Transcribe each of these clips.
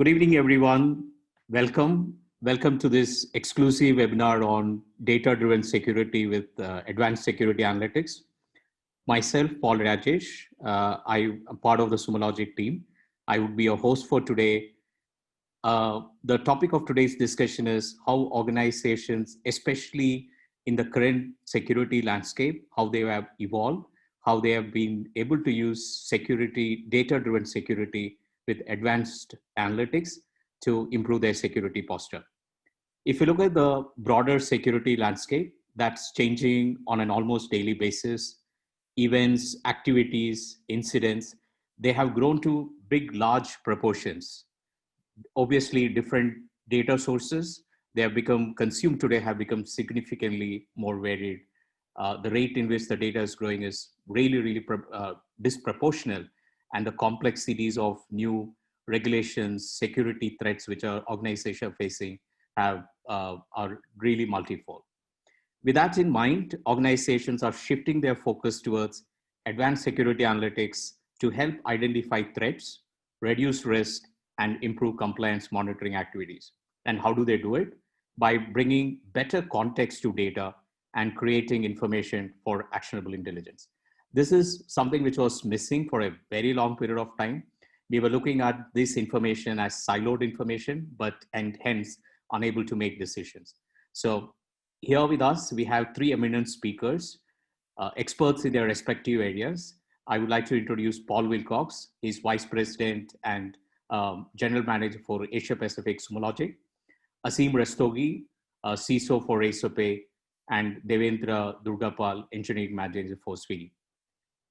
Good evening, everyone. Welcome to this exclusive webinar on data-driven security with advanced security analytics. Myself, Paul Rajesh, I am part of the Sumo Logic team. I would be your host for today. The topic of today's discussion is how organizations, especially in the current security landscape, how they have evolved, how they have been able to use security, data-driven security with advanced analytics to improve their security posture. If you look at the broader security landscape, that's changing on an almost daily basis. Events, activities, incidents, they have grown to big, large proportions. Obviously, different data sources they have become consumed today have become significantly more varied. The rate in which the data is growing is really disproportional, and the complexities of new regulations, security threats which our organizations are facing are really multifold. With that in mind, organizations are shifting their focus towards advanced security analytics to help identify threats, reduce risk, and improve compliance monitoring activities. And how do they do it? By bringing better context to data and creating information for actionable intelligence. This is something which was missing for a very long period of time. We were looking at this information as siloed information, and hence unable to make decisions. So here with us, we have three eminent speakers, experts in their respective areas. I would like to introduce Paul Wilcox. He's Vice President and General Manager for Asia Pacific Sumo Logic. Aseem Rastogi, CISO for Razorpay, and Devendra Durgapal, Engineering Manager for Swiggy.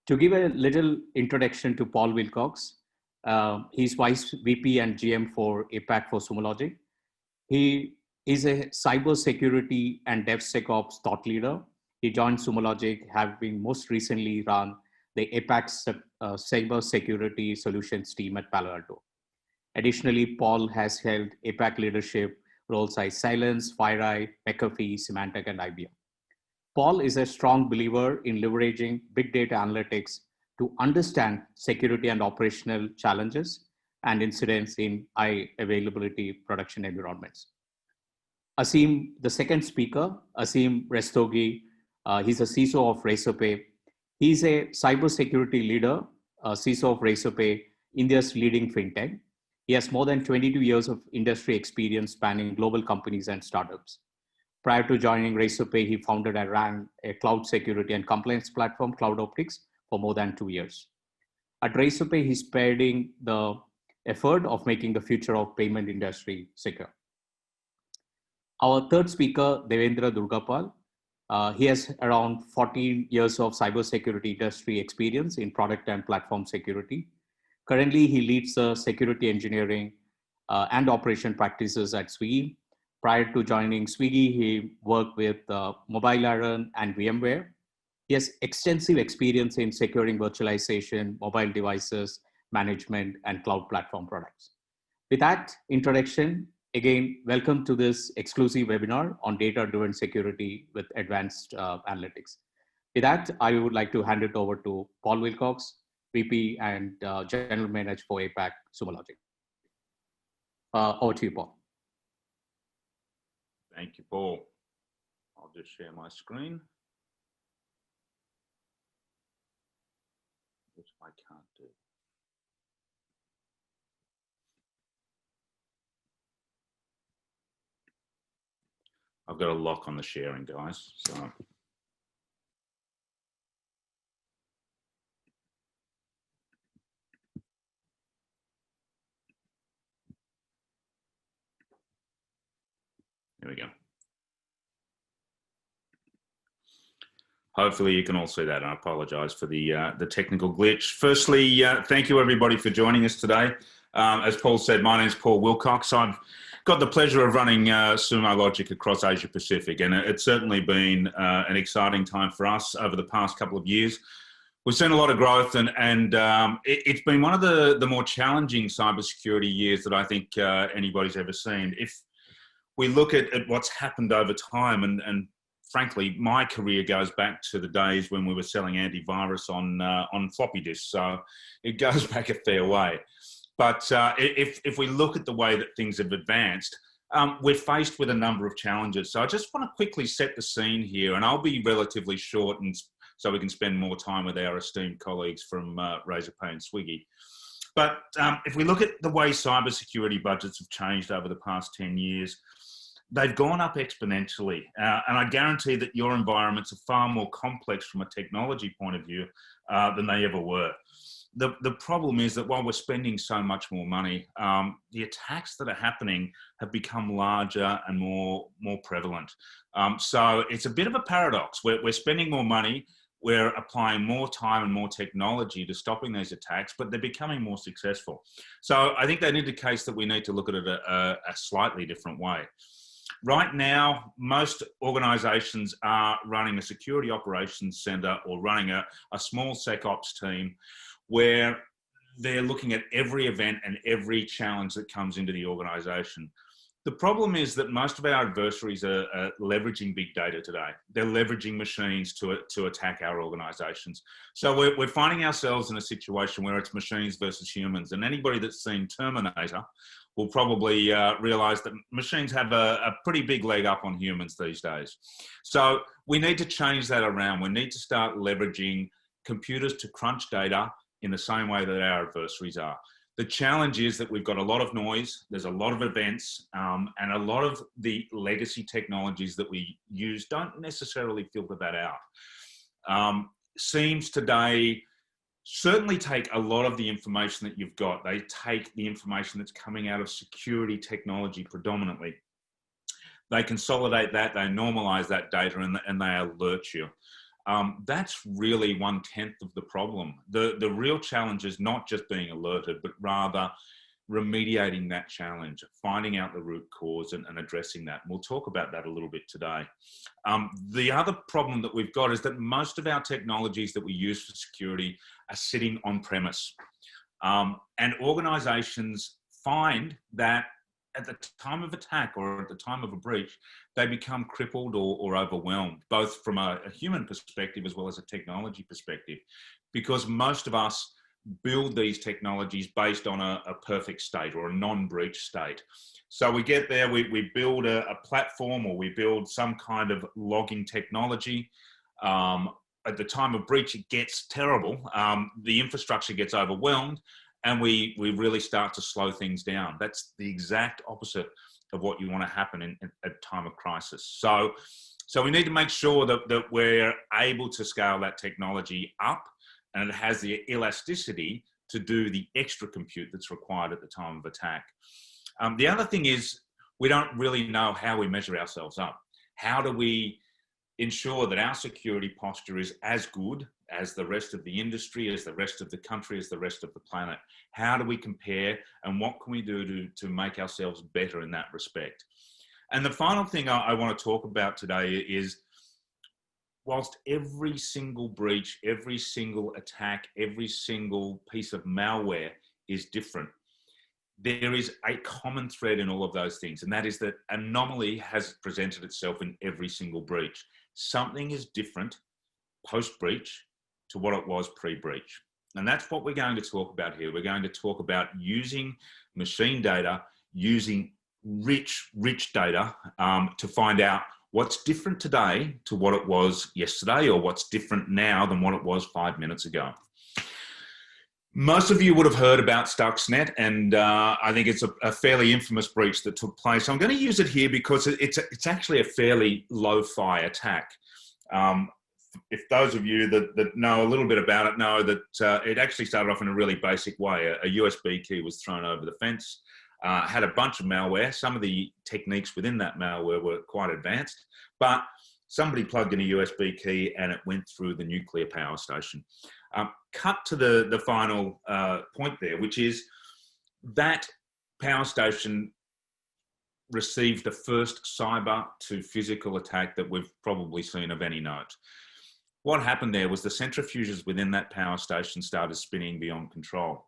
To give a little introduction to Paul Wilcox, he's Vice VP and GM for APAC for Sumo Logic. He is a cybersecurity and DevSecOps thought leader. He joined Sumo Logic, having most recently run the APAC cybersecurity solutions team at Palo Alto. Additionally, Paul has held APAC leadership roles like Silence, FireEye, McAfee, Symantec, and IBM. Paul is a strong believer in leveraging big data analytics to understand security and operational challenges and incidents in high availability production environments. Aseem, the second speaker, Aseem Rastogi, he's a CISO of Razorpay. He's a cybersecurity leader, CISO of Razorpay, India's leading fintech. He has more than 22 years of industry experience spanning global companies and startups. Prior to joining Razorpay, he founded and ran a cloud security and compliance platform, Cloud Optics, for more than 2 years. At Razorpay, he's spearheading the effort of making the future of payment industry secure. Our third speaker, Devendra Durgapal, he has around 14 years of cybersecurity industry experience in product and platform security. Currently, he leads security engineering and operation practices at Swiggy. Prior to joining Swiggy, he worked with Mobile Iron and VMware. He has extensive experience in securing virtualization, mobile devices, management, and cloud platform products. With that introduction, again, welcome to this exclusive webinar on data-driven security with advanced analytics. With that, I would like to hand it over to Paul Wilcox, VP and General Manager for APAC Sumo Logic. Over to you, Paul. Thank you, Paul. I'll just share my screen, which I can't do. I've got a lock on the sharing, guys, so. There we go. Hopefully you can all see that. I apologize for the technical glitch. Firstly, thank you everybody for joining us today. As Paul said, my name is Paul Wilcox. I've got the pleasure of running Sumo Logic across Asia Pacific, and it's certainly been an exciting time for us over the past couple of years. We've seen a lot of growth, and it's been one of the more challenging cybersecurity years that I think anybody's ever seen. If we look at what's happened over time, and frankly, my career goes back to the days when we were selling antivirus on floppy disks, so it goes back a fair way. But if we look at the way that things have advanced, we're faced with a number of challenges. So I just want to quickly set the scene here, and I'll be relatively short, and so we can spend more time with our esteemed colleagues from Razorpay and Swiggy. But if we look at the way cybersecurity budgets have changed over the past 10 years, they've gone up exponentially. And I guarantee that your environments are far more complex from a technology point of view than they ever were. The problem is that while we're spending so much more money, the attacks that are happening have become larger and more prevalent. So it's a bit of a paradox. We're spending more money, we're applying more time and more technology to stopping these attacks, but they're becoming more successful. So I think that indicates that we need to look at it a slightly different way. Right now, most organizations are running a security operations center or running a small SecOps team where they're looking at every event and every challenge that comes into the organization. The problem is that most of our adversaries are leveraging big data today. They're leveraging machines to attack our organizations. So we're finding ourselves in a situation where it's machines versus humans. And anybody that's seen Terminator will probably realize that machines have a pretty big leg up on humans these days. So we need to change that around. We need to start leveraging computers to crunch data in the same way that our adversaries are. The challenge is that we've got a lot of noise, there's a lot of events, and a lot of the legacy technologies that we use don't necessarily filter that out. Seems today certainly take a lot of the information that you've got. They take the information that's coming out of security technology predominantly. They consolidate that, they normalize that data, and they alert you. That's really 1/10 of the problem. The real challenge is not just being alerted, but rather remediating that challenge, finding out the root cause and addressing that. And we'll talk about that a little bit today. The other problem that we've got is that most of our technologies that we use for security are sitting on premise. And organizations find that at the time of attack or at the time of a breach, they become crippled or overwhelmed, both from a human perspective as well as a technology perspective, because most of us build these technologies based on a perfect state or a non-breach state. So we get there, we build a platform, or we build some kind of logging technology. At the time of breach, it gets terrible. The infrastructure gets overwhelmed, and we really start to slow things down. That's the exact opposite of what you want to happen at time of crisis. So we need to make sure that we're able to scale that technology up, and it has the elasticity to do the extra compute that's required at the time of attack. The other thing is, we don't really know how we measure ourselves up. How do we ensure that our security posture is as good as the rest of the industry, as the rest of the country, as the rest of the planet? How do we compare, and what can we do to make ourselves better in that respect? And the final thing I want to talk about today is, whilst every single breach, every single attack, every single piece of malware is different, there is a common thread in all of those things, and that is that anomaly has presented itself in every single breach. Something is different post-breach to what it was pre-breach. And that's what we're going to talk about here. We're going to talk about using machine data, using rich data to find out what's different today to what it was yesterday, or what's different now than what it was 5 minutes ago. Most of you would have heard about Stuxnet, and I think it's a fairly infamous breach that took place. I'm going to use it here because it's actually a fairly lo-fi attack. If those of you that know a little bit about it know that it actually started off in a really basic way. A USB key was thrown over the fence, had a bunch of malware. Some of the techniques within that malware were quite advanced, but somebody plugged in a USB key and it went through the nuclear power station. Cut to the final point there, which is that power station received the first cyber to physical attack that we've probably seen of any note. What happened there was the centrifuges within that power station started spinning beyond control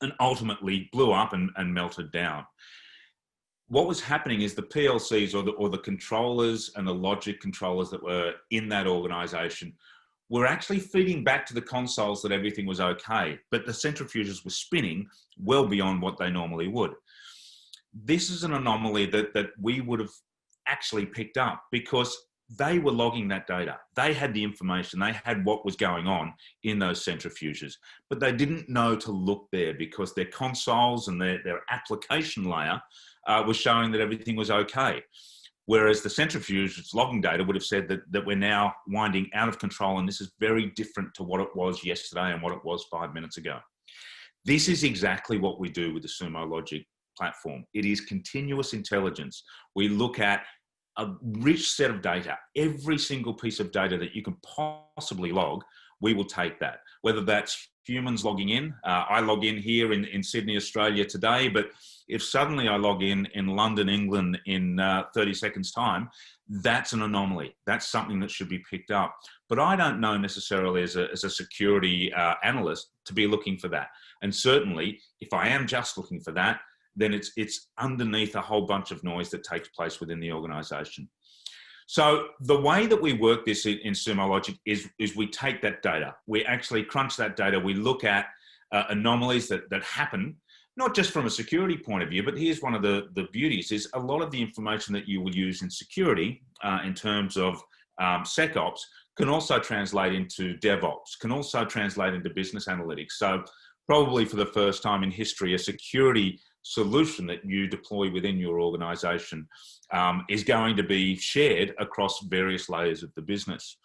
and ultimately blew up and melted down. What was happening is the PLCs or the controllers and the logic controllers that were in that organization were actually feeding back to the consoles that everything was okay, but the centrifuges were spinning well beyond what they normally would. This is an anomaly that we would have actually picked up because they were logging that data. They had the information, they had what was going on in those centrifuges, but they didn't know to look there because their consoles and their application layer was showing that everything was okay. Whereas the centrifuge's logging data would have said that we're now winding out of control, and this is very different to what it was yesterday and what it was 5 minutes ago. This is exactly what we do with the Sumo Logic platform. It is continuous intelligence. We look at a rich set of data. Every single piece of data that you can possibly log, we will take that. Whether that's humans logging in, I log in here in Sydney, Australia today, but if suddenly I log in London, England in 30 seconds time, that's an anomaly. That's something that should be picked up. But I don't know necessarily as a security analyst to be looking for that. And certainly if I am just looking for that, then it's underneath a whole bunch of noise that takes place within the organization. So the way that we work this in Sumo Logic is we take that data, we actually crunch that data, we look at anomalies that happen, not just from a security point of view, but here's one of the beauties is a lot of the information that you will use in security in terms of SecOps can also translate into DevOps, can also translate into business analytics. So probably for the first time in history, a security solution that you deploy within your organization is going to be shared across various layers of the business.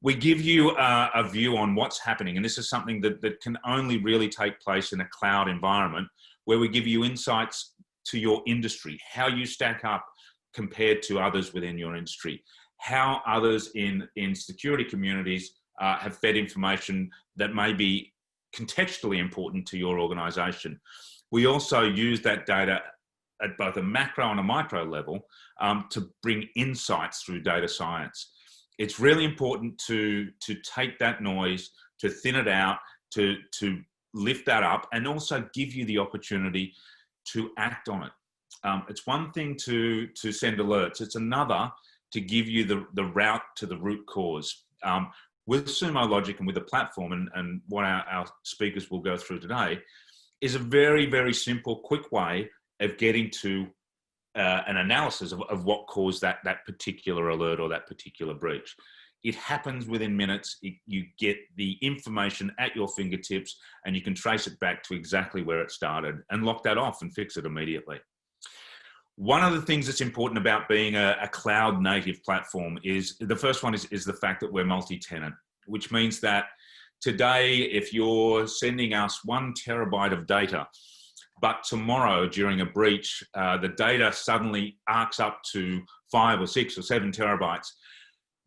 We give you a view on what's happening, and this is something that can only really take place in a cloud environment, where we give you insights to your industry, how you stack up compared to others within your industry, how others in security communities have fed information that may be contextually important to your organization. We also use that data at both a macro and a micro level to bring insights through data science. It's really important to take that noise, to thin it out, to lift that up, and also give you the opportunity to act on it. It's one thing to send alerts. It's another to give you the route to the root cause. With Sumo Logic and with the platform, and what our speakers will go through today, is a very, very simple, quick way of getting to an analysis of what caused that particular alert or that particular breach. It happens within minutes. You get the information at your fingertips, and you can trace it back to exactly where it started and lock that off and fix it immediately. One of the things that's important about being a cloud native platform is, the first one is the fact that we're multi-tenant, which means that today, if you're sending us 1 terabyte of data, but tomorrow during a breach, the data suddenly arcs up to 5 or 6 or 7 terabytes,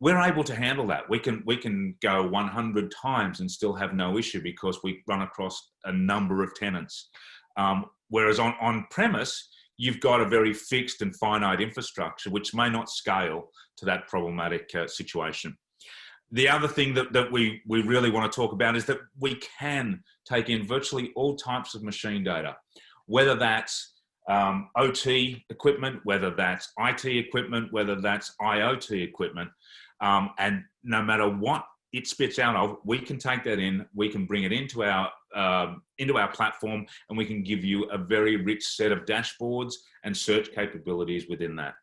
we're able to handle that. We can go 100 times and still have no issue because we run across a number of tenants. Whereas on premise, you've got a very fixed and finite infrastructure, which may not scale to that problematic situation. The other thing that we really want to talk about is that we can take in virtually all types of machine data, whether that's OT equipment, whether that's IT equipment, whether that's IoT equipment, and no matter what it spits out of, we can take that in, we can bring it into our platform, and we can give you a very rich set of dashboards and search capabilities within that.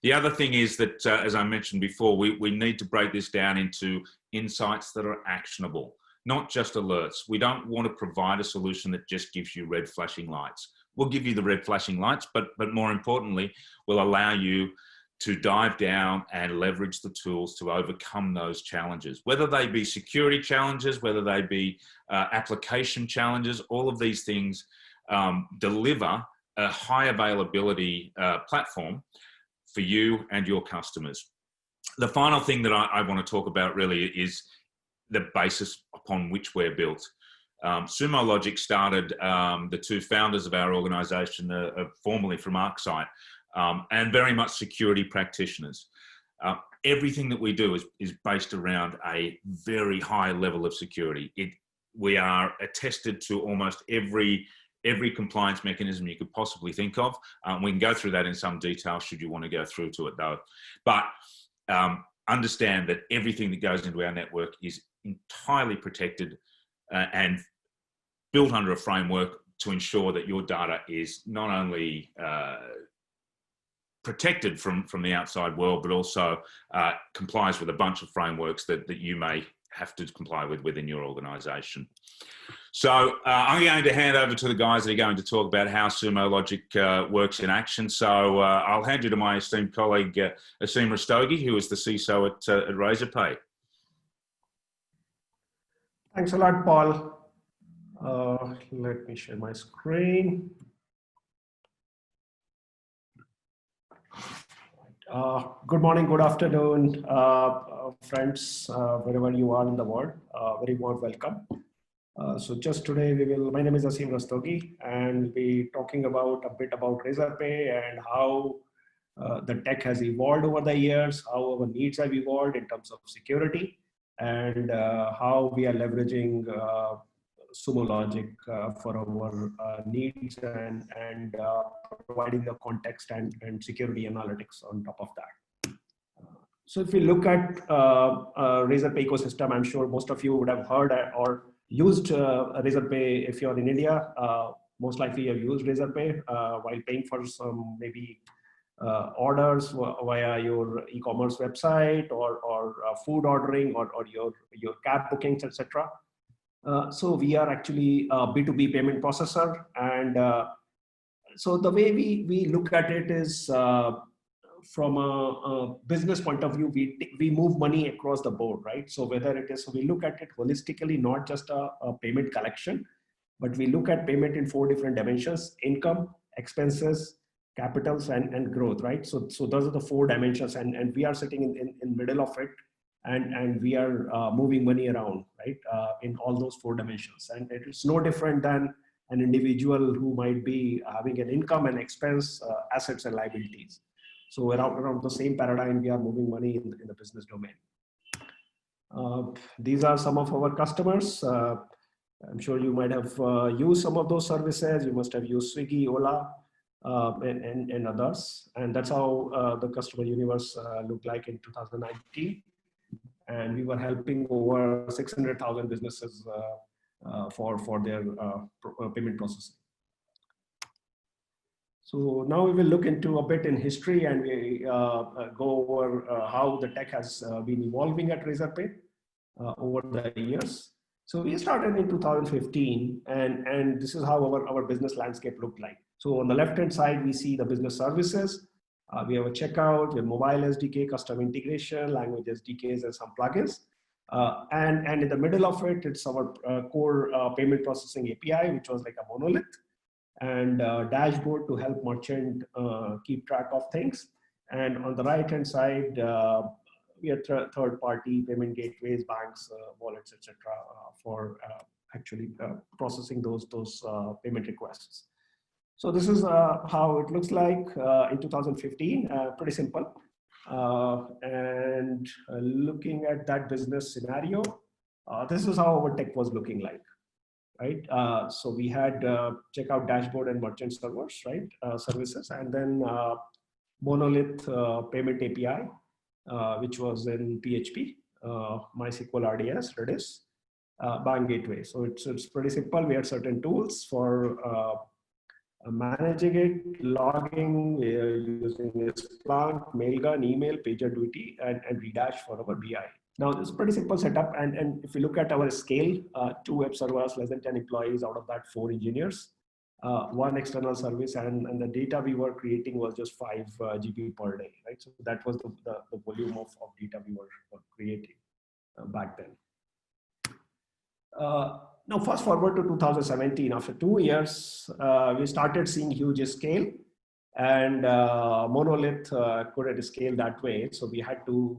The other thing is that, as I mentioned before, we need to break this down into insights that are actionable, not just alerts. We don't want to provide a solution that just gives you red flashing lights. We'll give you the red flashing lights, but more importantly, we'll allow you to dive down and leverage the tools to overcome those challenges, whether they be security challenges, whether they be application challenges. All of these things deliver a high availability platform for you and your customers. The final thing that I want to talk about really is the basis upon which we're built. Sumo Logic started, the 2 founders of our organization are formerly from ArcSight, and very much security practitioners. Everything that we do is based around a very high level of security. We are attested to almost every compliance mechanism you could possibly think of. We can go through that in some detail should you want to go through to it though. But understand that everything that goes into our network is entirely protected and built under a framework to ensure that your data is not only protected from the outside world, but also complies with a bunch of frameworks that you may have to comply with within your organization. So I'm going to hand over to the guys that are going to talk about how Sumo Logic works in action. So I'll hand you to my esteemed colleague, Asim Rastogi, who is the CISO at Razorpay. Thanks a lot, Paul. Let me share my screen. Good morning, good afternoon, friends, wherever you are in the world. Very warm welcome. So just today, my name is Asim Rastogi, and we'll be talking about a bit about Razorpay and how the tech has evolved over the years, how our needs have evolved in terms of security, and how we are leveraging Sumo Logic for our needs and providing the context and security analytics on top of that. So if we look at Razorpay ecosystem, I'm sure most of you would have heard or used Razorpay. If you're in India, most likely you've used Razorpay while paying for some maybe orders via your e-commerce website or food ordering or your cab bookings, etc. So we are actually a B2B payment processor, and so the way we look at it is from a business point of view, we move money across the board, right? So whether it is, so we look at it holistically, not just a payment collection, but we look at payment in 4 different dimensions: income, expenses, capitals, and growth, right? So those are the 4 dimensions, and we are sitting in middle of it, and we are moving money around, right, in all those 4 dimensions. And it is no different than an individual who might be having an income and expense, assets and liabilities. So around the same paradigm, we are moving money in the business domain. These are some of our customers. I'm sure you might have used some of those services. You must have used Swiggy, Ola, and others. And that's how the customer universe looked like in 2019. And we were helping over 600,000 businesses for their payment processing. So now we will look into a bit in history, and we go over how the tech has been evolving at Razorpay over the years. So we started in 2015, and this is how our business landscape looked like. So on the left-hand side, we see the business services. We have a checkout, we have mobile SDK, custom integration, language SDKs, and some plugins. And in the middle of it, it's our core payment processing API, which was like a monolith, and dashboard to help merchant keep track of things. And on the right-hand side, we have third-party payment gateways, banks, wallets, etc., for actually processing those payment requests. So this is how it looks like in 2015. Pretty simple. And looking at that business scenario, this is how our tech was looking like. Right, so we had checkout dashboard and merchant servers, right, services, and then monolith payment API, which was in PHP, MySQL RDS, Redis, bank gateway. So it's pretty simple. We had certain tools for managing it, logging, we are using Splunk, Mailgun, email, PagerDuty, and Redash for our BI. Now, it's a pretty simple setup, and if you look at our scale, 2 web servers, less than 10 employees, out of that 4 engineers, 1 external service, and the data we were creating was just 5 GB per day, right? So that was the volume of data we were creating back then. Now, fast forward to 2017, after 2 years, we started seeing huge scale, and monolith couldn't scale that way. So we had to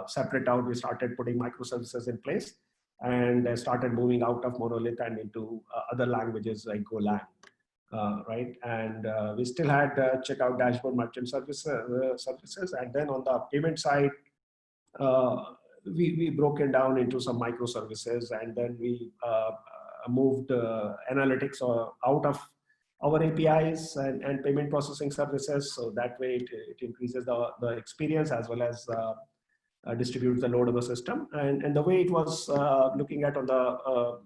separate out. We started putting microservices in place and started moving out of monolith and into other languages like Golang, right? And we still had checkout dashboard merchant services. And then on the payment side, we broke it down into some microservices, and then we moved analytics out of our APIs and payment processing services. So that way it increases the experience as well as distributes the load of the system. And the way it was looking at on the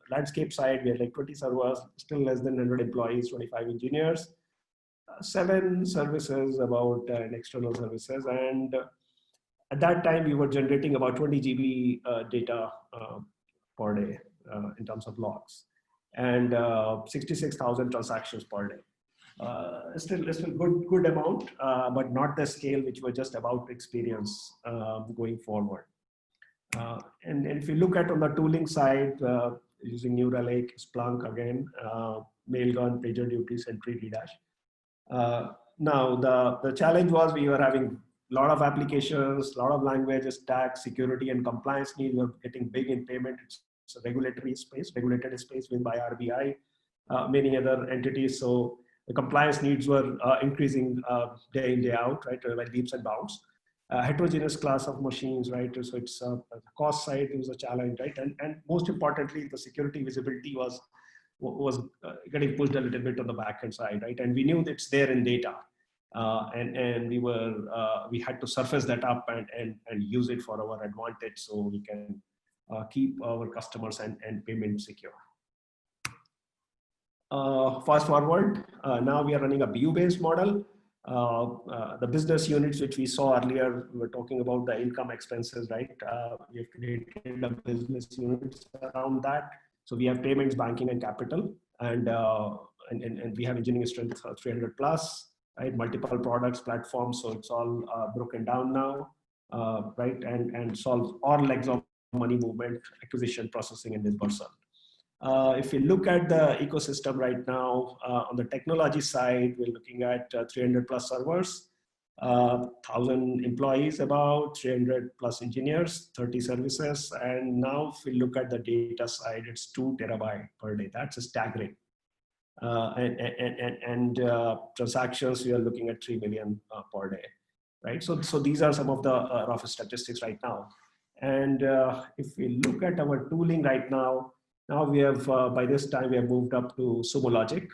landscape side, we had like 20 servers, still less than 100 employees, 25 engineers, 7 services, about and external services. And at that time, we were generating about 20 GB data per day in terms of logs, and 66,000 transactions per day. Still good amount, but not the scale which we're just about to experience going forward. And if you look at on the tooling side, using New Relic, Splunk again, Mailgun, PagerDuty, Sentry, Redash. Now the challenge was we were having a lot of applications, a lot of languages, tax, security, and compliance needs were getting big in payment. It's a regulatory space, regulated space with by RBI, many other entities. So the compliance needs were increasing day in, day out, right, by leaps and bounds. Heterogeneous class of machines, right? So it's the cost side, it was a challenge, right? And most importantly, the security visibility was getting pushed a little bit on the backend side, right? And we knew that it's there in data, and we had to surface that up and use it for our advantage, so we can keep our customers and payment secure. Fast forward, now we are running a BU-based model. The business units which we saw earlier, we were talking about the income expenses, right? We have created the business units around that. So we have payments, banking, and capital, and we have engineering strength 300 plus, right? Multiple products, platforms. So it's all broken down now, right? And solves all legs of money movement, acquisition, processing, and disbursal. If we look at the ecosystem right now, on the technology side, we're looking at 300 plus servers, 1,000 employees, about 300 plus engineers, 30 services. And now if we look at the data side, it's 2 terabyte per day. That's a staggering. And transactions, we are looking at 3 million per day, right? So these are some of the rough statistics right now. And if we look at our tooling right now, we have, by this time, we have moved up to Sumo Logic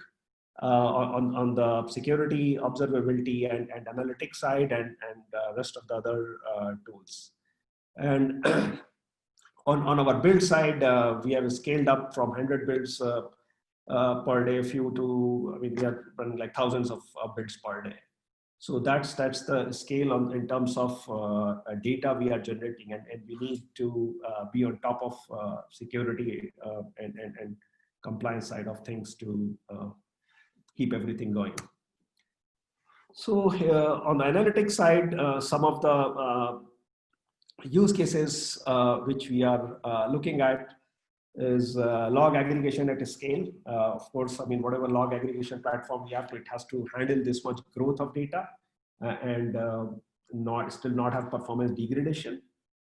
on the security, observability, and analytics side, and rest of the other tools. And on our build side, we have scaled up from 100 builds per day, we are running like thousands of builds per day. So that's the scale in terms of data we are generating, and we need to be on top of security and compliance side of things to keep everything going. So on the analytics side, some of the use cases which we are looking at is log aggregation at a scale. Of course, whatever log aggregation platform we have, it has to handle this much growth of data and still not have performance degradation.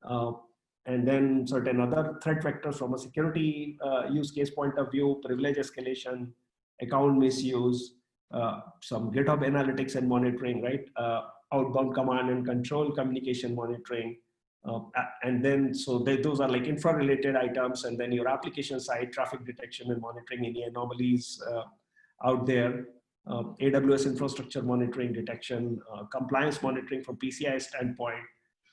And then certain other threat vectors from a security use case point of view, privilege escalation, account misuse, some GitHub analytics and monitoring, right? Outbound command and control communication monitoring. And then, those are like infra-related items, and then your application side, traffic detection and monitoring any anomalies out there, AWS infrastructure monitoring, detection, compliance monitoring from PCI standpoint,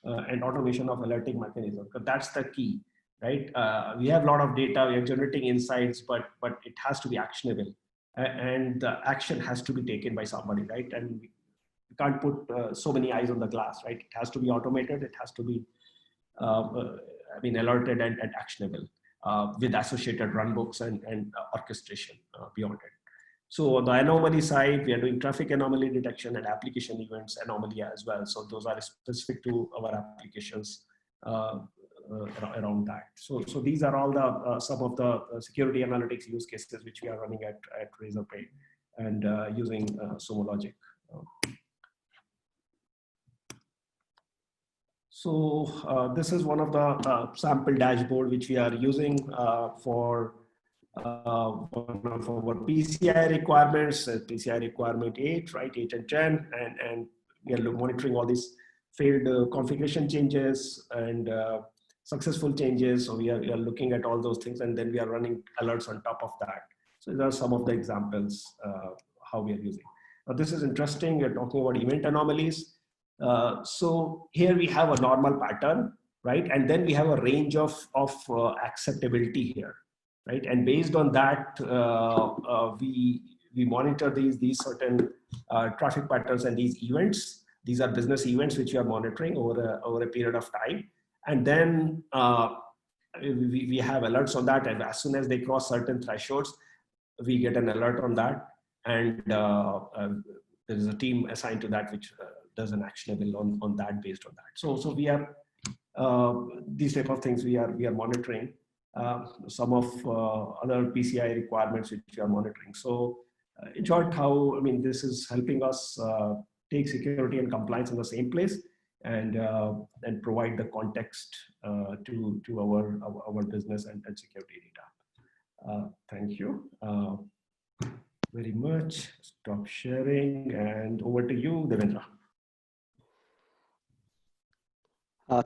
and automation of alerting mechanism. Because that's the key, right? We have a lot of data, we are generating insights, but it has to be actionable, and the action has to be taken by somebody, right? And we can't put so many eyes on the glass, right? It has to be automated, it has to be alerted and actionable with associated runbooks and orchestration beyond it. So on the anomaly side, we are doing traffic anomaly detection and application events anomaly as well. So those are specific to our applications around that. So these are all the some of the security analytics use cases which we are running at Razorpay and using Sumo Logic. So this is one of the sample dashboard which we are using for one of our PCI requirements, PCI requirement 8, right, 8 and 10, and we are monitoring all these failed configuration changes and successful changes. So we are looking at all those things, and then we are running alerts on top of that. So these are some of the examples how we are using. Now this is interesting. We're talking about event anomalies. So here we have a normal pattern, right? And then we have a range of acceptability here, right? And based on that, we monitor these certain traffic patterns and these events. These are business events which we are monitoring over a period of time. And then we have alerts on that. And as soon as they cross certain thresholds, we get an alert on that. And there is a team assigned to that which does an actionable on that based on that. So we are these type of things we are monitoring. Some of other PCI requirements which we are monitoring. So in short, this is helping us take security and compliance in the same place and provide the context to our business and security data. Thank you very much. Stop sharing and over to you, Devendra.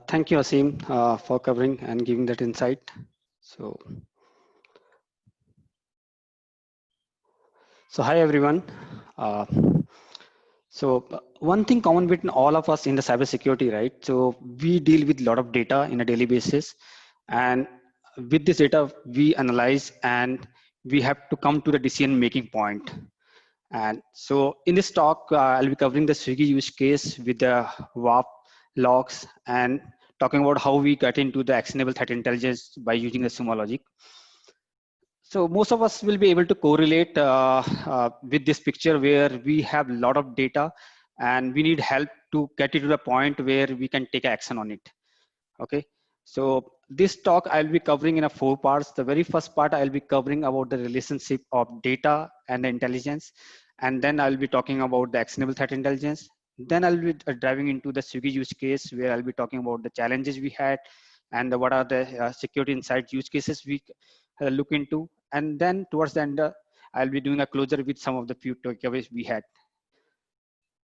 Thank you, Asim, for covering and giving that insight. So hi, everyone. One thing common between all of us in the cybersecurity, right? So we deal with a lot of data in a daily basis. And with this data, we analyze and we have to come to the decision-making point. And so in this talk, I'll be covering the Swiggy use case with the WAP logs and talking about how we get into the actionable threat intelligence by using the Sumo Logic. So most of us will be able to correlate with this picture where we have a lot of data and we need help to get it to the point where we can take action on it. Okay. So this talk I'll be covering in 4 parts. The very first part I'll be covering about the relationship of data and the intelligence. And then I'll be talking about the actionable threat intelligence. Then I'll be diving into the Swiggy use case where I'll be talking about the challenges we had and what are the security insight use cases we look into. And then towards the end, I'll be doing a closure with some of the few takeaways we had.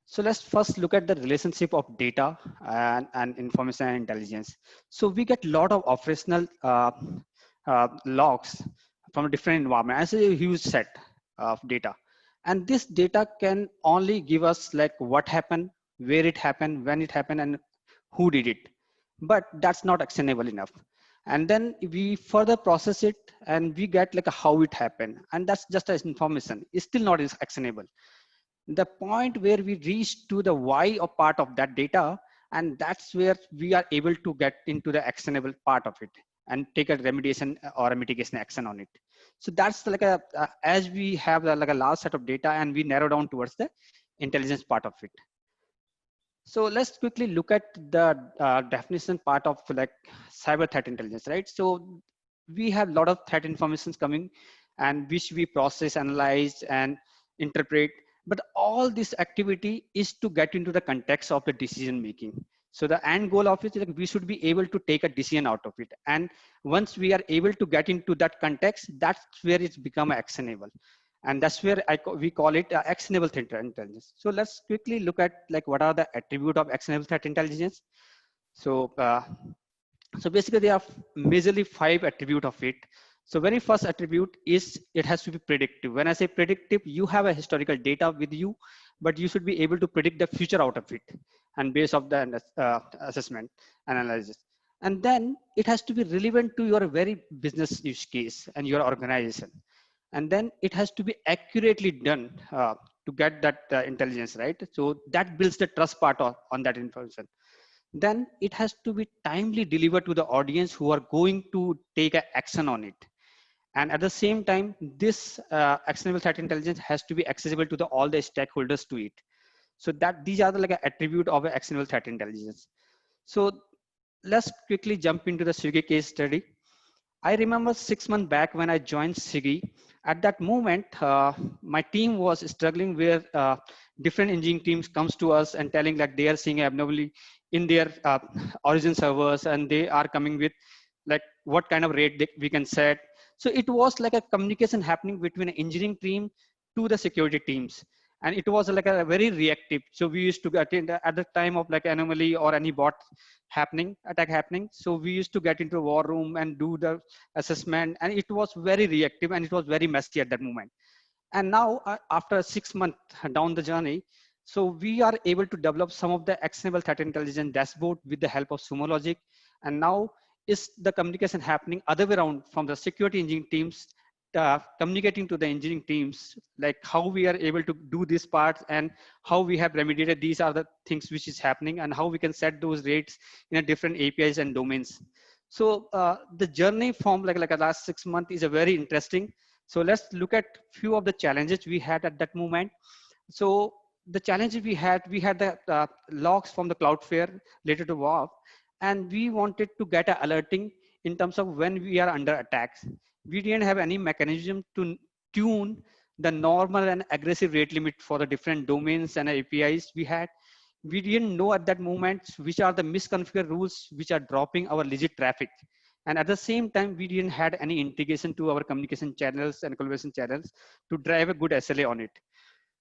So let's first look at the relationship of data and information and intelligence. So we get a lot of operational logs from a different environment as a huge set of data. And this data can only give us like what happened, where it happened, when it happened, and who did it. But that's not actionable enough. And then we further process it and we get like how it happened. And that's just as information. It's still not actionable. The point where we reach to the why of part of that data, and that's where we are able to get into the actionable part of it and take a remediation or a mitigation action on it. So that's like as we have like a large set of data and we narrow down towards the intelligence part of it. So let's quickly look at the definition part of like cyber threat intelligence, right? So we have a lot of threat informations coming and which we process, analyze, and interpret. But all this activity is to get into the context of the decision making. So the end goal of it is like we should be able to take a decision out of it. And once we are able to get into that context, that's where it's become actionable. And that's where we call it actionable threat intelligence. So let's quickly look at like what are the attributes of actionable threat intelligence. So basically there are majorly 5 attributes of it. So very first attribute is it has to be predictive. When I say predictive, you have a historical data with you, but you should be able to predict the future out of it and based off the assessment analysis. And then it has to be relevant to your very business use case and your organization. And then it has to be accurately done to get that intelligence, right? So that builds the trust part on that information. Then it has to be timely delivered to the audience who are going to take action on it. And at the same time, this actionable threat intelligence has to be accessible to all the stakeholders to it. So that these are the like attribute of actionable threat intelligence. So let's quickly jump into the Swiggy case study. I remember 6 months back when I joined Swiggy. At that moment, my team was struggling where different engineering teams comes to us and telling that they are seeing abnormally in their origin servers and they are coming with like what kind of rate we can set. So it was like a communication happening between an engineering team to the security teams. And it was like a very reactive. So we used to get in at the time of like anomaly or any bot attack happening. So we used to get into a war room and do the assessment, and it was very reactive and it was very messy at that moment. And now after 6 months down the journey, So we are able to develop some of the actionable threat intelligence dashboard with the help of Sumo Logic. And now is the communication happening other way around from the security engineering teams communicating to the engineering teams, like how we are able to do this part and how we have remediated these are the things which is happening and how we can set those rates in a different APIs and domains. So the journey from like a last 6 months is a very interesting. So let's look at few of the challenges we had at that moment. So the challenges we had the logs from the Cloudflare related to WAF, and we wanted to get a alerting in terms of when we are under attacks. We didn't have any mechanism to tune the normal and aggressive rate limit for the different domains and APIs we had. We didn't know at that moment which are the misconfigured rules which are dropping our legit traffic. And at the same time, we didn't had any integration to our communication channels and collaboration channels to drive a good SLA on it.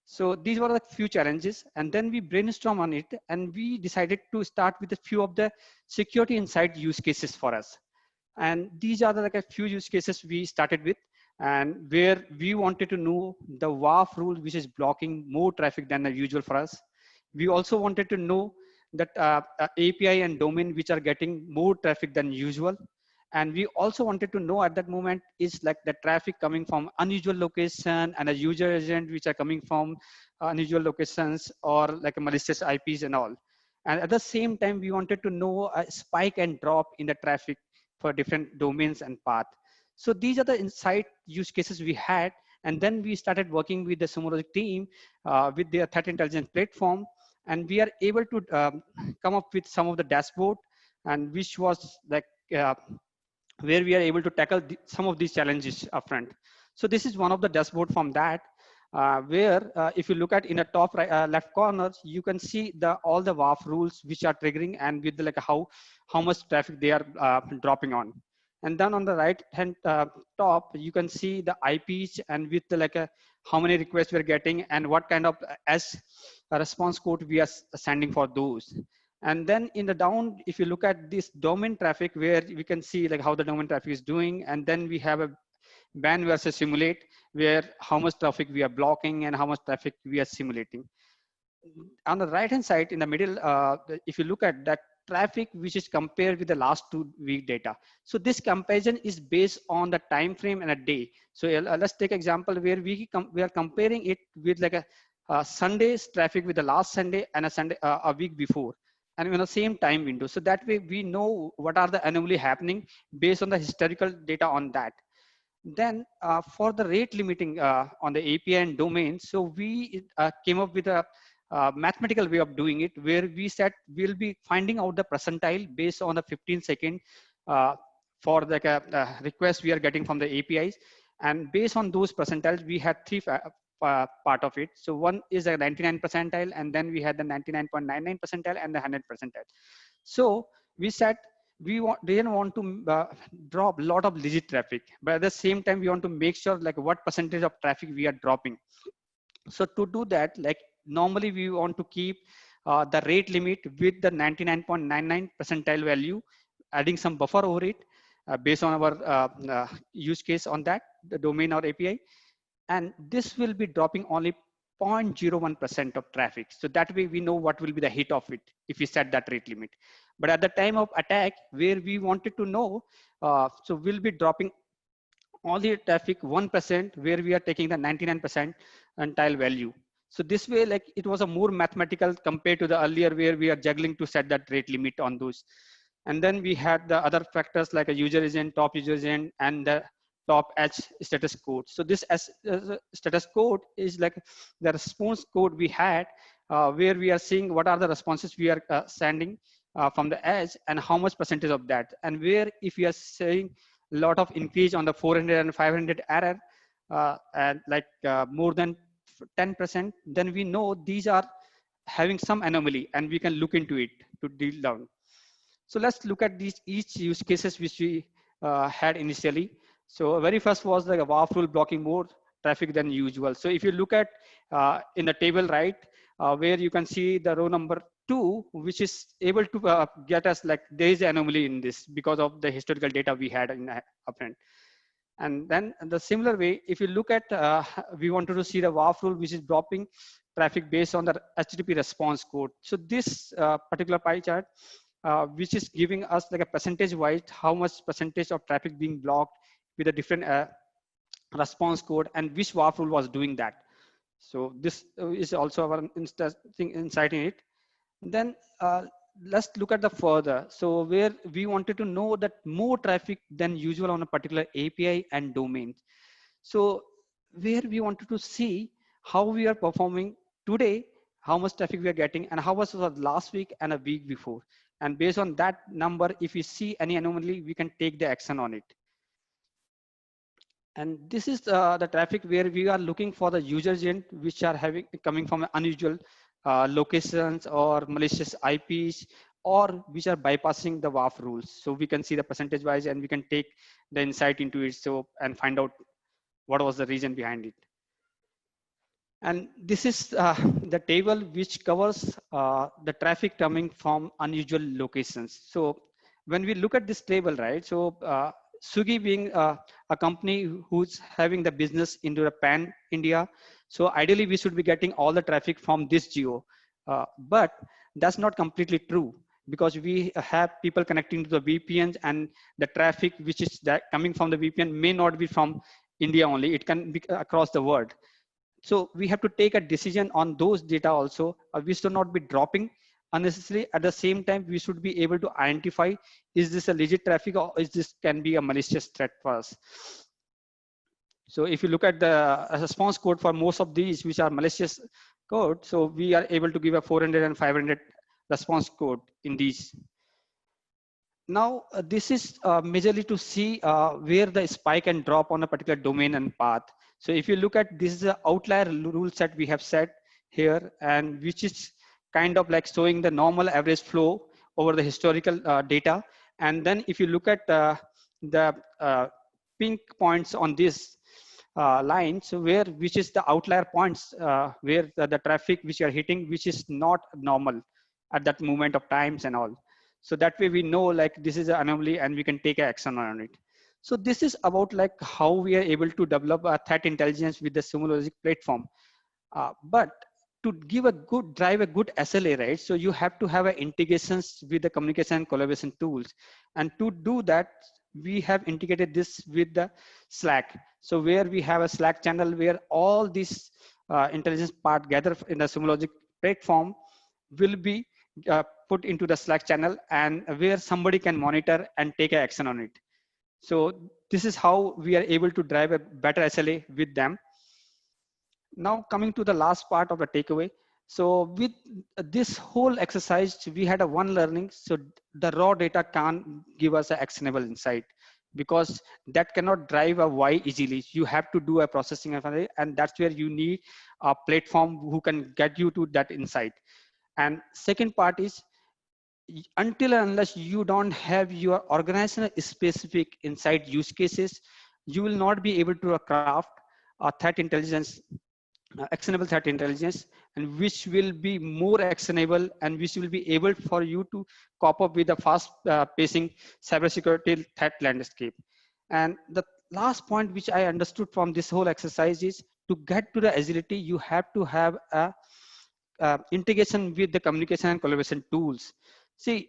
So these were the few challenges, and then we brainstormed on it, and we decided to start with a few of the security insight use cases for us. And these are like a few use cases we started with, and where we wanted to know the WAF rule, which is blocking more traffic than the usual for us. We also wanted to know that API and domain which are getting more traffic than usual. And we also wanted to know at that moment is like the traffic coming from unusual location and a user agent which are coming from unusual locations or like a malicious IPs and all. And at the same time, we wanted to know a spike and drop in the traffic for different domains and path. So these are the insight use cases we had. And then we started working with the Sumo Logic team with their threat intelligence platform. And we are able to come up with some of the dashboard, and which was like where we are able to tackle some of these challenges upfront. So this is one of the dashboard from that, where if you look at in the top right, left corner, you can see all the WAF rules which are triggering and with like how much traffic they are dropping on. And then on the right hand top, you can see the IPs and with how many requests we're getting and what kind of as a response code we are sending for those. And then in the down, if you look at this domain traffic, where we can see like how the domain traffic is doing, and then we have a ban versus simulate, where how much traffic we are blocking and how much traffic we are simulating. On the right hand side in the middle, if you look at that traffic which is compared with the last 2-week data. So this comparison is based on the time frame and a day. So let's take example where we are comparing it with like a Sunday's traffic with the last Sunday and a Sunday a week before, and in the same time window. So that way we know what are the anomaly happening based on the historical data on that. Then for the rate limiting on the API and domain, so we came up with a mathematical way of doing it, where we said we'll be finding out the percentile based on the 15-second for like a request we are getting from the APIs. And based on those percentiles, we had three part of it. So one is a 99 percentile, and then we had the 99.99 percentile and the 100 percentile. So we said we didn't want to drop a lot of legit traffic, but at the same time we want to make sure like what percentage of traffic we are dropping. So to do that, like normally we want to keep the rate limit with the 99.99 percentile value, adding some buffer over it based on our use case on that, the domain or API. And this will be dropping only 0.01% of traffic. So that way we know what will be the hit of it if we set that rate limit. But at the time of attack, where we wanted to know, so we'll be dropping only traffic 1%, where we are taking the 99 percentile value. So this way, like it was a more mathematical compared to the earlier where we are juggling to set that rate limit on those. And then we had the other factors like a user agent, top user agent, and the top edge status code. So this status code is like the response code we had, where we are seeing what are the responses we are sending from the edge and how much percentage of that. And where if we are saying a lot of increase on the 400 and 500 error, and like more than 10%, then we know these are having some anomaly and we can look into it to deal down. So let's look at these each use cases which we had initially. So very first was the WAF rule blocking more traffic than usual. So if you look at in the table right, where you can see the row number 2, which is able to get us like there is an anomaly in this because of the historical data we had in upfront. And then the similar way, if you look at, we wanted to see the WAF rule, which is dropping traffic based on the HTTP response code. So this particular pie chart, which is giving us like a percentage wise, how much percentage of traffic being blocked with a different response code and which WAF rule was doing that. So this is also our interesting insight in it. Then let's look at the further. So where we wanted to know that more traffic than usual on a particular API and domain. So where we wanted to see how we are performing today, how much traffic we are getting, and how much was last week and a week before. And based on that number, if we see any anomaly, we can take the action on it. And this is the traffic where we are looking for the user agent which are coming from unusual locations or malicious IPs, or which are bypassing the WAF rules. So we can see the percentage wise and we can take the insight into it and find out what was the reason behind it. And this is the table which covers the traffic coming from unusual locations. So when we look at this table, right? So Swiggy being a company who's having the business into the pan India. So ideally we should be getting all the traffic from this geo, but that's not completely true, because we have people connecting to the VPNs, and the traffic which is coming from the VPN may not be from India only, it can be across the world. So we have to take a decision on those data also. We should not be dropping unnecessarily. At the same time, we should be able to identify, is this a legit traffic or is this can be a malicious threat for us? So if you look at the response code for most of these, which are malicious code, so we are able to give a 400 and 500 response code in these. Now, this is majorly to see where the spike and drop on a particular domain and path. So if you look at, this is an outlier rule set we have set here, and which is kind of like showing the normal average flow over the historical data. And then if you look at the pink points on this line, so which is the outlier points where the traffic which you are hitting, which is not normal at that moment of times and all. So that way we know like this is an anomaly and we can take action on it. So this is about like how we are able to develop a threat intelligence with the Sumo Logic platform. But to drive a good SLA, right? So you have to have integrations with the communication and collaboration tools. And to do that, we have integrated this with the Slack. So where we have a Slack channel where all these intelligence part gathered in the Sumo Logic platform will be put into the Slack channel, and where somebody can monitor and take action on it. So this is how we are able to drive a better SLA with them. Now coming to the last part of the takeaway. So with this whole exercise, we had a one learning. So the raw data can't give us an actionable insight, because that cannot drive a why easily. You have to do a processing of it, and that's where you need a platform who can get you to that insight. And second part is, until and unless you don't have your organizational specific insight use cases, you will not be able to craft a threat intelligence, actionable threat intelligence, and which will be more actionable and which will be able for you to cope up with the fast pacing cybersecurity threat landscape. And the last point which I understood from this whole exercise is, to get to the agility, you have to have a integration with the communication and collaboration tools. See,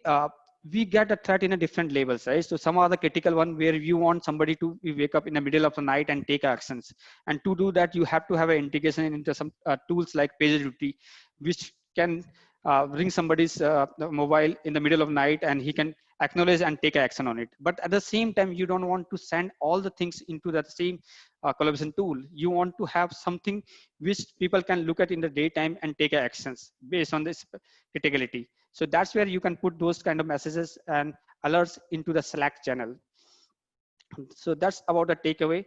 we get a threat in a different levels, right? So some are the critical one where you want somebody to wake up in the middle of the night and take actions. And to do that, you have to have an integration into some tools like PagerDuty, which can ring somebody's mobile in the middle of night and he can acknowledge and take action on it. But at the same time, you don't want to send all the things into that same collaboration tool. You want to have something which people can look at in the daytime and take actions based on this criticality. So that's where you can put those kind of messages and alerts into the Slack channel. So that's about the takeaway.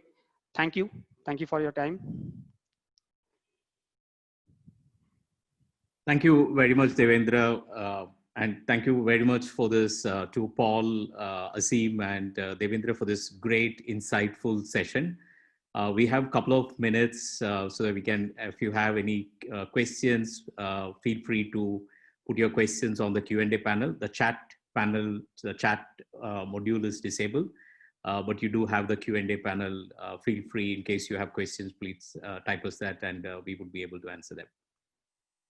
Thank you. Thank you for your time. Thank you very much, Devendra. And thank you very much for this to Paul, Asim, and Devendra for this great, insightful session. We have a couple of minutes so that we can, if you have any questions, feel free to put your questions on the Q&A panel. The chat panel, the chat module is disabled, but you do have the Q&A panel. Feel free, in case you have questions, please type us that and we would be able to answer them.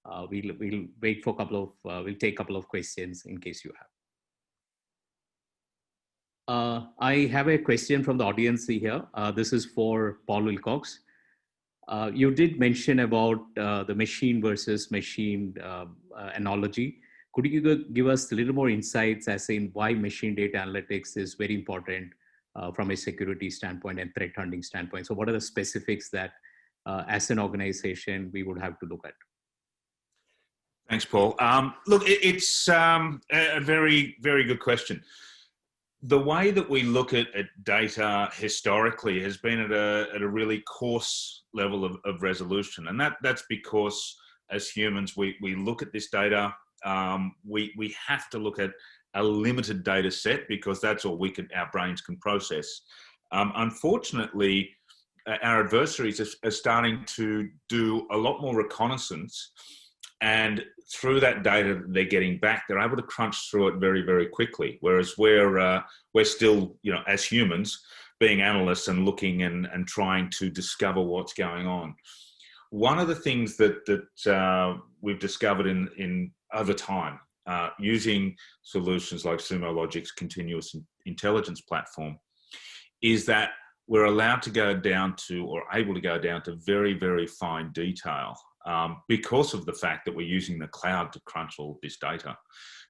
we'll wait for a couple of, we'll take a couple of questions in case you have. I have a question from the audience here. This is for Paul Wilcox. You did mention about the machine versus machine analogy. Could you give us a little more insights as in why machine data analytics is very important from a security standpoint and threat hunting standpoint? So what are the specifics that as an organization we would have to look at? Thanks, Paul. Look, it's a very, very good question. The way that we look at data historically has been at a really coarse level of resolution. And that's because as humans, we look at this data, we have to look at a limited data set because that's all our brains can process. Unfortunately, our adversaries are starting to do a lot more reconnaissance, and through that data they're getting back, they're able to crunch through it very, very quickly. Whereas we're still, as humans, being analysts and looking and trying to discover what's going on. One of the things that we've discovered in over time, using solutions like Sumo Logic's continuous intelligence platform, is that we're allowed to go down to, or able to go down to, very, very fine detail because of the fact that we're using the cloud to crunch all of this data.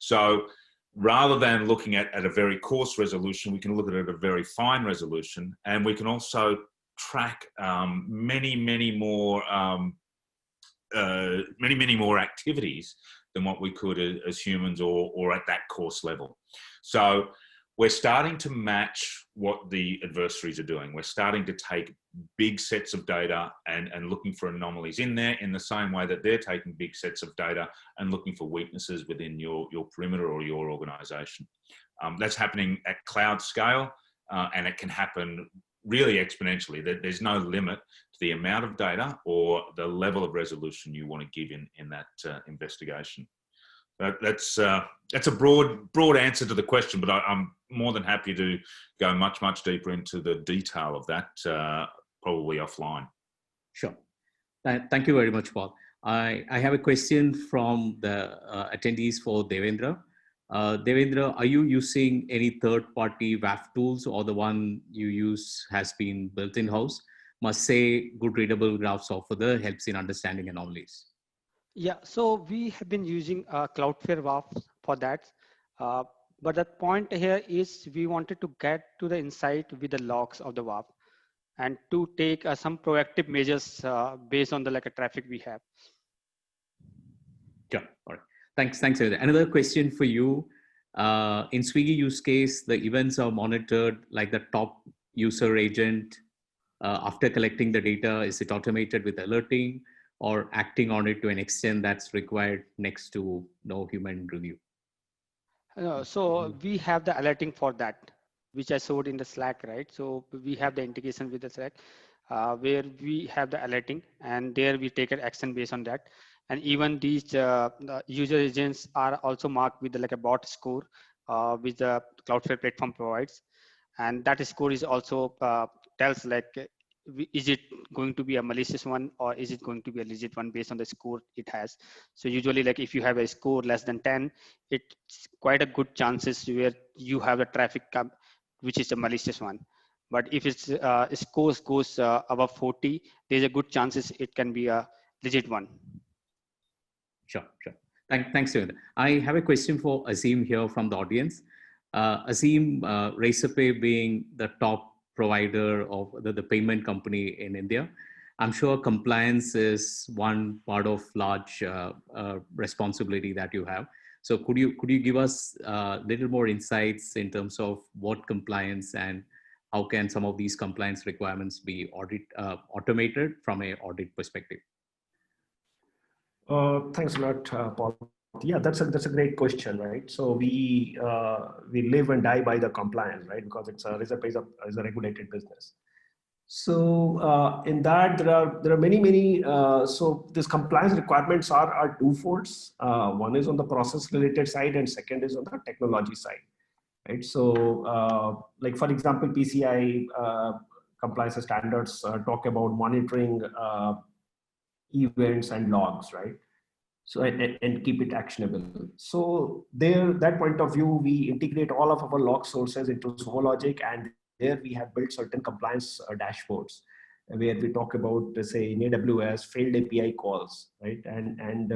So rather than looking at a very coarse resolution, we can look at it at a very fine resolution, and we can also track many more activities than what we could as humans or at that coarse level. So we're starting to match what the adversaries are doing. We're starting to take big sets of data and looking for anomalies in there, in the same way that they're taking big sets of data and looking for weaknesses within your perimeter or your organization. That's happening at cloud scale, and it can happen really exponentially. There's no limit to the amount of data or the level of resolution you want to give in that investigation. That's a broad answer to the question, but I'm more than happy to go much deeper into the detail of that, probably offline. Sure. Thank you very much, Paul. I have a question from the attendees for Devendra. Devendra, are you using any third-party WAF tools, or the one you use has been built in-house? Must say, good readable graph software helps in understanding anomalies. Yeah, so we have been using Cloudflare WAF for that. But the point here is we wanted to get to the insight with the logs of the WAF and to take some proactive measures based on the traffic we have. Yeah, all right. Thanks. Another question for you. In Swiggy use case, the events are monitored like the top user agent. After collecting the data, is it automated with alerting or acting on it to an extent that's required next to no human review? So we have the alerting for that, which I showed in the Slack, right? So we have the integration with the Slack where we have the alerting, and there we take an action based on that. And even these user agents are also marked with a bot score, which the Cloudflare platform provides. And that score is also tells is it going to be a malicious one or is it going to be a legit one based on the score it has. So usually if you have a score less than 10, it's quite a good chances where you have a traffic which is a malicious one. But if its score goes above 40, there's a good chances it can be a legit one. Sure. Thanks, Devendra. I have a question for Azim here from the audience. Azim, Razorpay being the top provider of the payment company in India, I'm sure compliance is one part of large responsibility that you have. So could you give us a little more insights in terms of what compliance and how can some of these compliance requirements be automated from an audit perspective? Thanks a lot, Paul. Yeah, that's a great question, right? So we live and die by the compliance, right? Because Razorpay is a regulated business. So in that there are many so these compliance requirements are twofolds. One is on the process related side, and second is on the technology side, right? So like for example, PCI compliance standards talk about monitoring events and logs, right? So and keep it actionable. So there, that point of view, we integrate all of our log sources into Sumo Logic, and there we have built certain compliance dashboards where we talk about, say, in AWS, failed API calls, right? And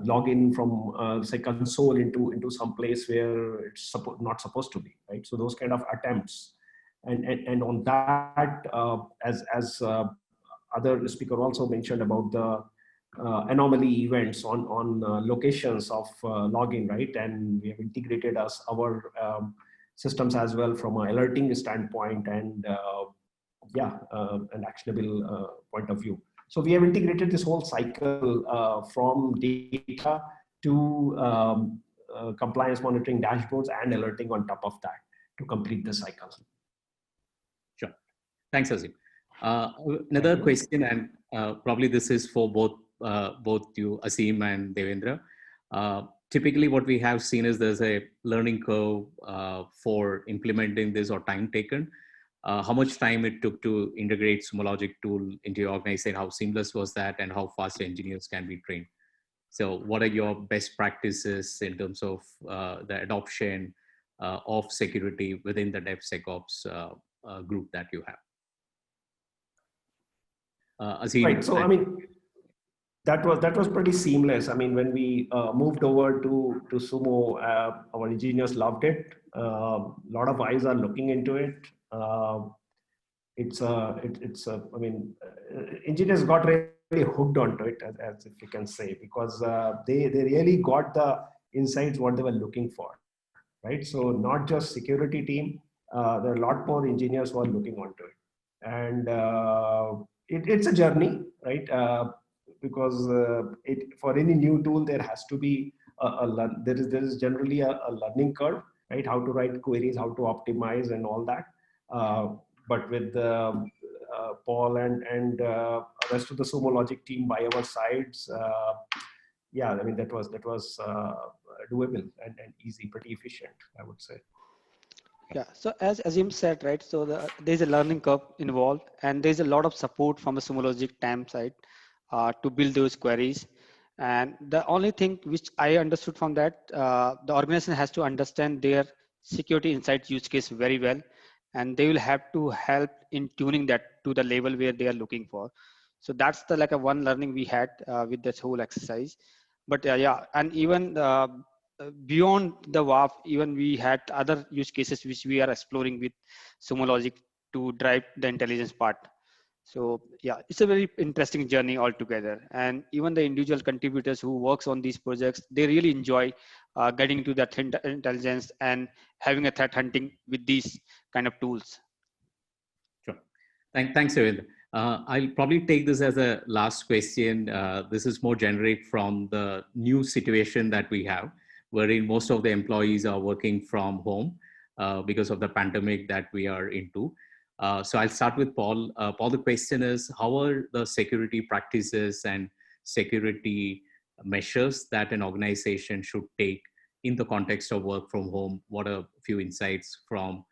log in from say console into some place where it's not supposed to be, right? So those kind of attempts, and on that, as other speaker also mentioned about the anomaly events on locations of login, right? And we have integrated our systems as well from an alerting standpoint and an actionable point of view. So we have integrated this whole cycle from data to compliance monitoring dashboards and alerting on top of that to complete the cycle. Sure. Thanks, Azim. Another question, and probably this is for both you, Asim and Devendra. Typically, what we have seen is there's a learning curve for implementing this or time taken. How much time it took to integrate Sumo Logic tool into your organization, how seamless was that, and how fast engineers can be trained? So what are your best practices in terms of the adoption of security within the DevSecOps group that you have? Azim, right. So, I mean, that was pretty seamless. I mean, when we moved over to Sumo, our engineers loved it. A lot of eyes are looking into it. I mean, engineers got really hooked onto it, as if you can say, because they really got the insights what they were looking for, right? So not just security team, there are a lot more engineers who are looking onto it, and it's a journey, right? Because for any new tool there has to be there is generally a learning curve, right? How to write queries, how to optimize, and all that. But with Paul and rest of the Sumo Logic team by our sides, yeah, I mean that was doable and easy, pretty efficient, I would say. Yeah, so as Azim said, right, so there's a learning curve involved, and there's a lot of support from the Sumo Logic TAM side to build those queries. And the only thing which I understood from that, the organization has to understand their security insights use case very well, and they will have to help in tuning that to the level where they are looking for. So that's the like a one learning we had with this whole exercise. But yeah, and even beyond the WAF, even we had other use cases which we are exploring with Sumo Logic to drive the intelligence part. So yeah, it's a very interesting journey altogether. And even the individual contributors who works on these projects, they really enjoy getting into that intelligence and having a threat hunting with these kind of tools. Sure. Thanks, Devendra. I'll probably take this as a last question. This is more generic from the new situation that we have, wherein most of the employees are working from home because of the pandemic that we are into. So I'll start with Paul. Paul, the question is, how are the security practices and security measures that an organization should take in the context of work from home? What are a few insights from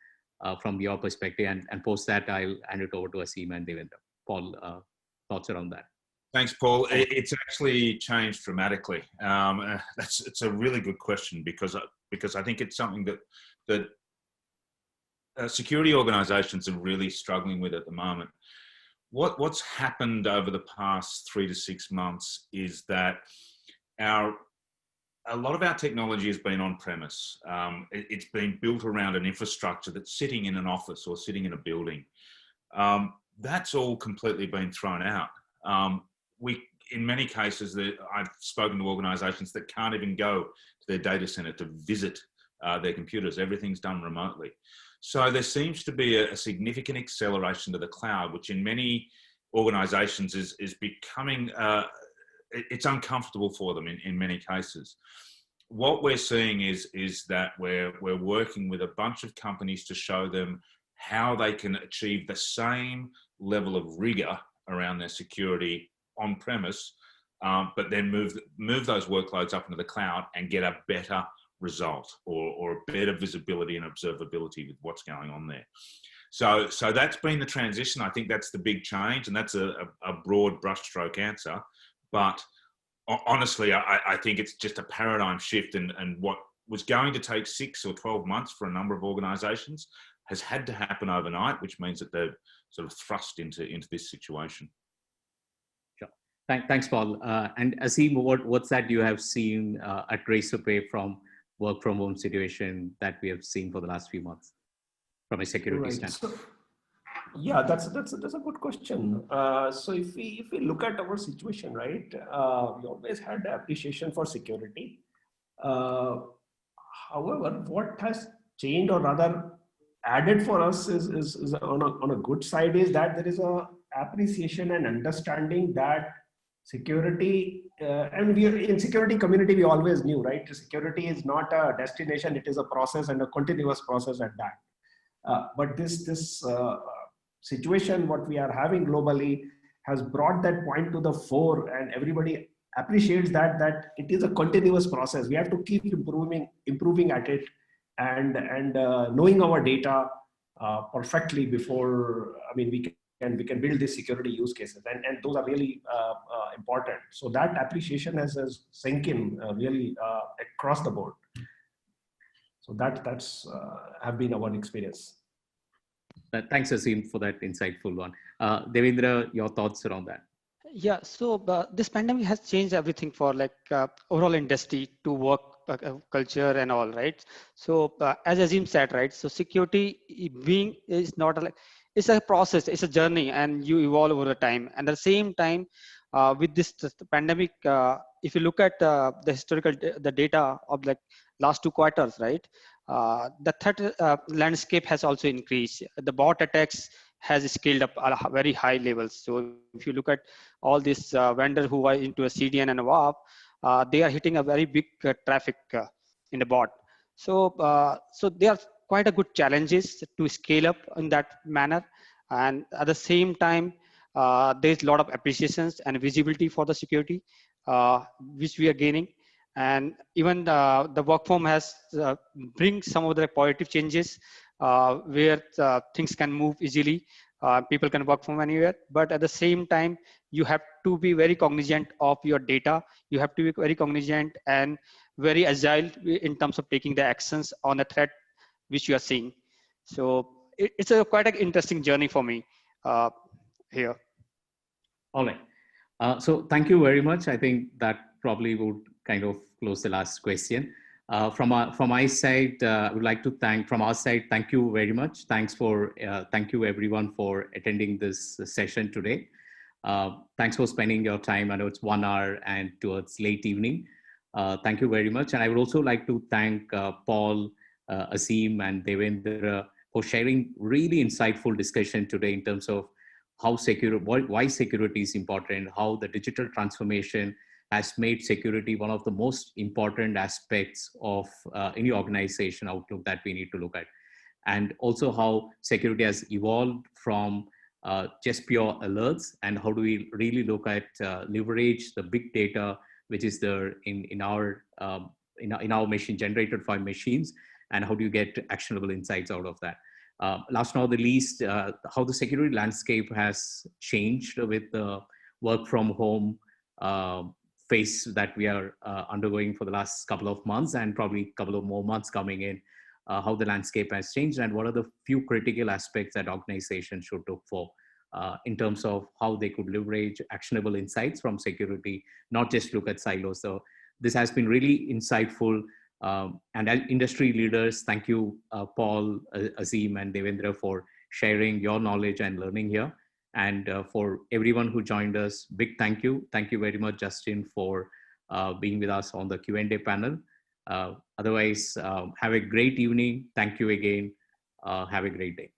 your perspective? And post that, I'll hand it over to Asim and Devendra. Paul, thoughts around that? Thanks, Paul. It's actually changed dramatically. It's a really good question because I think it's something that security organizations are really struggling with at the moment. What's happened over the past 3 to 6 months is that a lot of our technology has been on premise. It's been built around an infrastructure that's sitting in an office or sitting in a building. That's all completely been thrown out. In many cases, I've spoken to organizations that can't even go to their data center to visit their computers. Everything's done remotely. So there seems to be a significant acceleration to the cloud, which in many organizations is becoming, it's uncomfortable for them in many cases. What we're seeing is that we're working with a bunch of companies to show them how they can achieve the same level of rigor around their security on premise, but then move those workloads up into the cloud and get a better result or a better visibility and observability with what's going on there. So that's been the transition. I think that's the big change, and that's a broad brushstroke answer. But honestly, I think it's just a paradigm shift, and what was going to take 6 or 12 months for a number of organizations has had to happen overnight, which means that they're sort of thrust into this situation. Sure. Thanks, Paul. And Aseem, what's that you have seen at Razorpay from work from home situation that we have seen for the last few months from a security standpoint? So, yeah, that's a good question. So if we look at our situation, right, we always had appreciation for security. However, what has changed, or rather added for us, is on a good side, is that there is a appreciation and understanding that security, and we in security community, we always knew, right, security is not a destination, it is a process, and a continuous process at that. But this situation what we are having globally has brought that point to the fore, and everybody appreciates that it is a continuous process. We have to keep improving at it, and knowing our data perfectly before, I mean, we can build these security use cases, and those are really important. So that appreciation has sunk in really across the board. So that's have been our experience. Thanks, Aseem, for that insightful one. Devendra, your thoughts around that? Yeah, so this pandemic has changed everything for like overall industry to work culture and all, right? So as Azim said, right? So security being is not like, it's a process, it's a journey, and you evolve over the time. And at the same time, with this pandemic, if you look at the historical the data of like last 2 quarters, right? The threat landscape has also increased. The bot attacks has scaled up at a very high levels. So if you look at all these vendors who are into a CDN and a WAP, they are hitting a very big traffic in the bot. So so there are quite a good challenges to scale up in that manner. And at the same time, there's a lot of appreciations and visibility for the security, which we are gaining. And even the work form has bring some of the positive changes where things can move easily. People can work from anywhere, but at the same time, you have to be very cognizant of your data. You have to be very cognizant and very agile in terms of taking the actions on a threat which you are seeing. So it's a quite an interesting journey for me here. All right. So thank you very much. I think that probably would kind of close the last question. From my side, I would like to thank, from our side, thank you very much. Thank you everyone for attending this session today. Thanks for spending your time. I know it's 1 hour and towards late evening. Thank you very much. And I would also like to thank Paul, Aseem, and Devendra for sharing really insightful discussion today in terms of how why security is important, how the digital transformation has made security one of the most important aspects of any organization outlook that we need to look at. And also how security has evolved from just pure alerts, and how do we really look at leverage the big data which is there in our machine generated by machines, and how do you get actionable insights out of that. Last but not the least, how the security landscape has changed with the work from home phase that we are undergoing for the last couple of months, and probably a couple of more months coming in, how the landscape has changed, and what are the few critical aspects that organizations should look for in terms of how they could leverage actionable insights from security, not just look at silos. So this has been really insightful. And as industry leaders, thank you, Paul, Aseem, and Devendra, for sharing your knowledge and learning here. And for everyone who joined us, big thank you. Thank you very much, Justin, for being with us on the Q&A panel. Otherwise, have a great evening. Thank you again. Have a great day.